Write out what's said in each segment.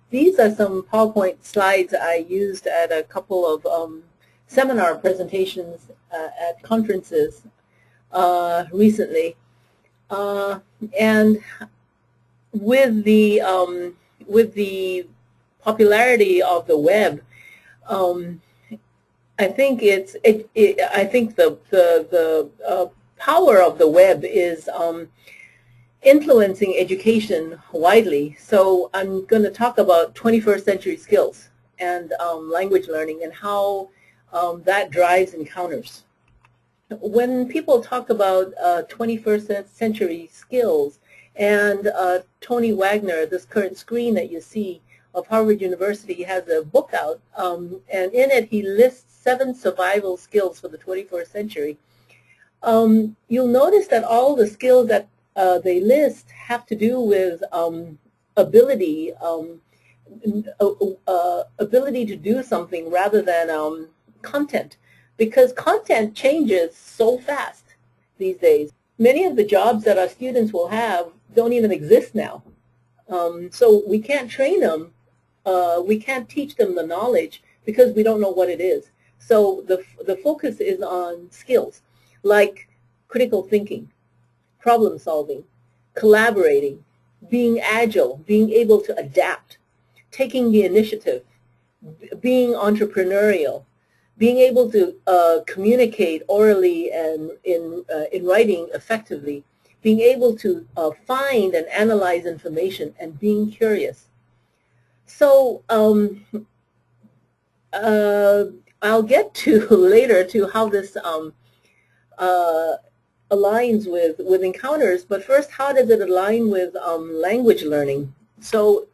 These are some PowerPoint slides I used at a couple of seminar presentations at conferences recently. And with the popularity of the web, I think I think the power of the web is influencing education widely. So I'm going to talk about 21st century skills and language learning and how that drives encounters. When people talk about 21st century skills, and Tony Wagner, this current screen that you see of Harvard University, has a book out, and in it he lists 7 survival skills for the 21st century. You'll notice that all the skills that they list have to do with ability to do something rather than content, because content changes so fast these days. Many of the jobs that our students will have don't even exist now. So we can't train them, we can't teach them the knowledge because we don't know what it is. So the focus is on skills like critical thinking, problem solving, collaborating, being agile, being able to adapt, taking the initiative, being entrepreneurial, being able to communicate orally and in writing effectively, being able to find and analyze information, and being curious. So I'll get to later to how this aligns with encounters, but first, how does it align with language learning? So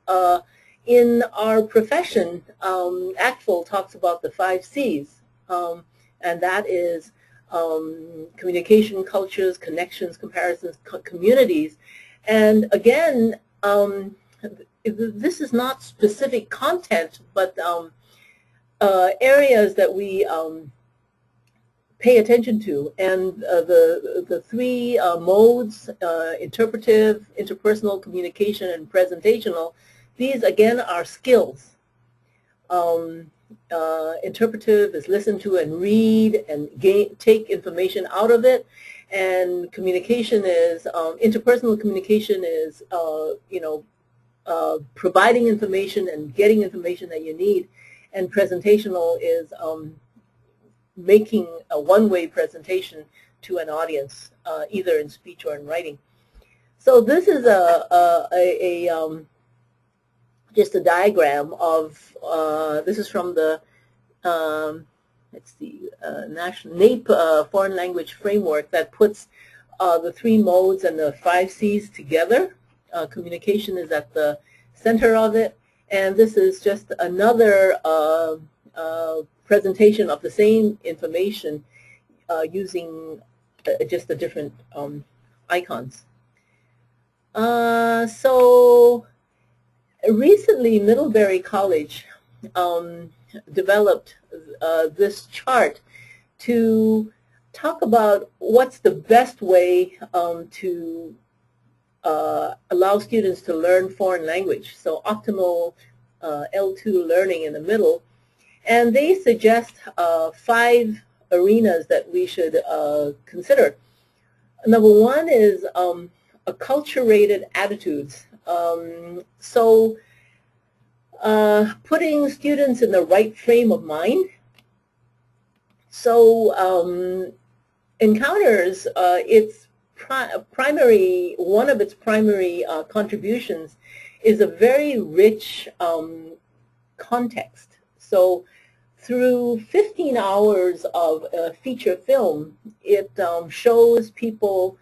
in our profession, ACTFL talks about the 5 C's, and that is communication, cultures, connections, comparisons, communities. And again, this is not specific content, but areas that we pay attention to. And the 3 modes, interpretive, interpersonal, communication, and presentational, these again are skills. Interpretive is listen to and read and take information out of it, and communication is interpersonal communication is providing information and getting information that you need, and presentational is making a one-way presentation to an audience, either in speech or in writing. So this is just a diagram of, this is from the, let's see, National NAPE Foreign Language Framework that puts the 3 modes and the 5 C's together. Communication is at the center of it, and this is just another presentation of the same information using just the different icons. So recently, Middlebury College developed this chart to talk about what's the best way to allow students to learn foreign language. So optimal L2 learning in the middle. And they suggest 5 arenas that we should consider. Number 1 is acculturated attitudes. So putting students in the right frame of mind. So encounters, one of its primary contributions is a very rich context. So through 15 hours of feature film, it shows people,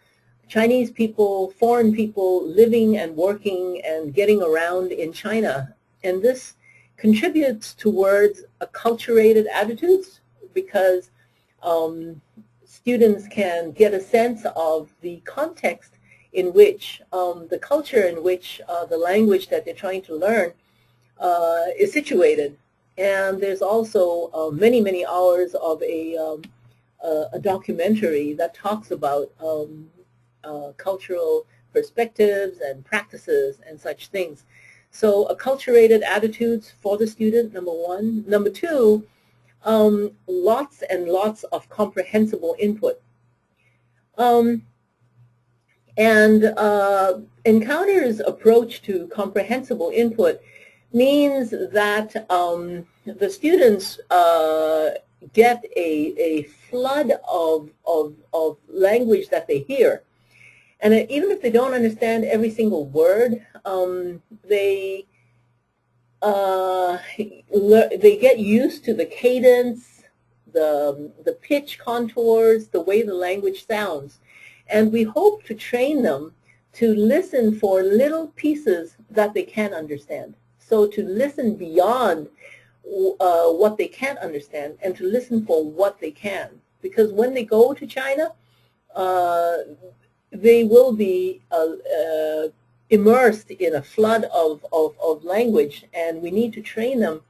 Chinese people, foreign people living and working and getting around in China. And this contributes towards acculturated attitudes because students can get a sense of the context in which, the culture in which the language that they're trying to learn is situated. And there's also many, many hours of a documentary that talks about cultural perspectives and practices and such things. So acculturated attitudes for the student, number one. Number two, lots and lots of comprehensible input. Encounter's approach to comprehensible input means that the students get a flood of language that they hear. And even if they don't understand every single word, they get used to the cadence, the pitch contours, the way the language sounds. And we hope to train them to listen for little pieces that they can understand. So to listen beyond what they can't understand and to listen for what they can. Because when they go to China, they will be immersed in a flood of language, and we need to train them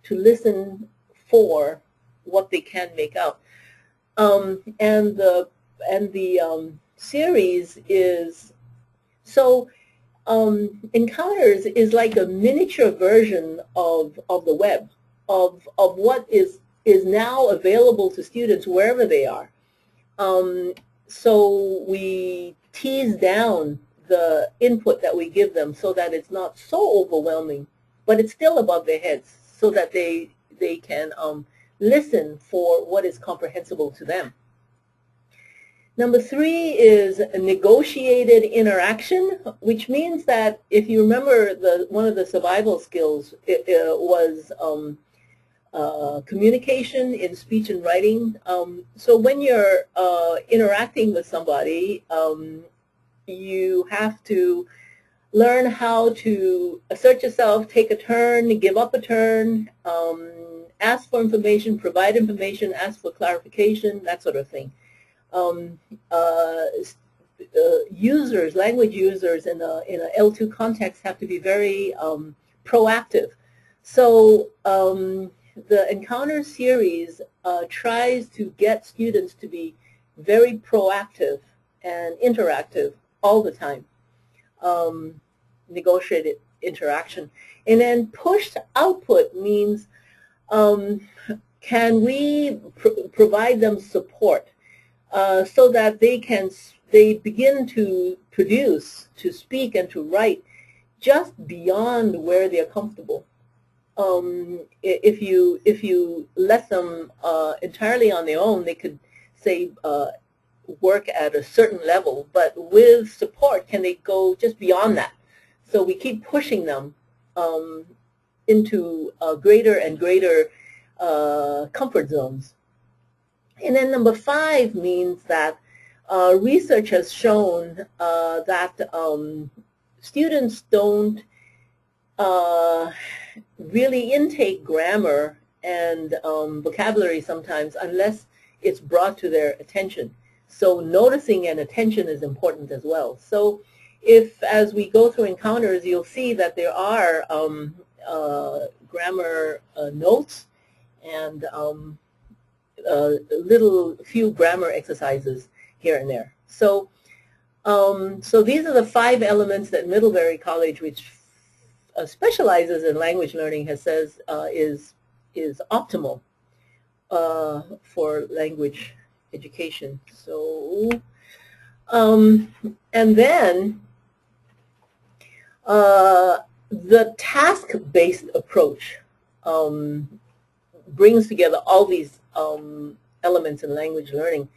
to listen for what they can make out. And the series is, so Encounters is like a miniature version of the web, of what is now available to students wherever they are. So we tease down the input that we give them so that it's not so overwhelming, but it's still above their heads so that they can listen for what is comprehensible to them. Number three is a negotiated interaction, which means that if you remember one of the survival skills was communication in speech and writing. So when you're interacting with somebody, you have to learn how to assert yourself, take a turn, give up a turn, ask for information, provide information, ask for clarification, that sort of thing. Language users in a L2 context have to be very proactive. So the Encounter series tries to get students to be very proactive and interactive all the time. Negotiated interaction. And then pushed output means can we provide them support so that they begin to produce, to speak, and to write just beyond where they're comfortable. If you let them entirely on their own, they could say work at a certain level, but with support, can they go just beyond that? So we keep pushing them into greater and greater comfort zones. And then number five means that research has shown that students don't really intake grammar and vocabulary sometimes unless it's brought to their attention. So noticing and attention is important as well. So if, as we go through Encounters, you'll see that there are grammar notes and few grammar exercises here and there. So, so these are the five elements that Middlebury College, which specializes in language learning, has says is optimal for language education. So, and then the task-based approach brings together all these elements in language learning.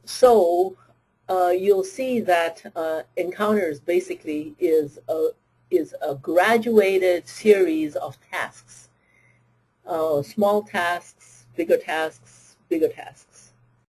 So you'll see that Encounters basically is a graduated series of tasks, small tasks, bigger tasks, bigger tasks.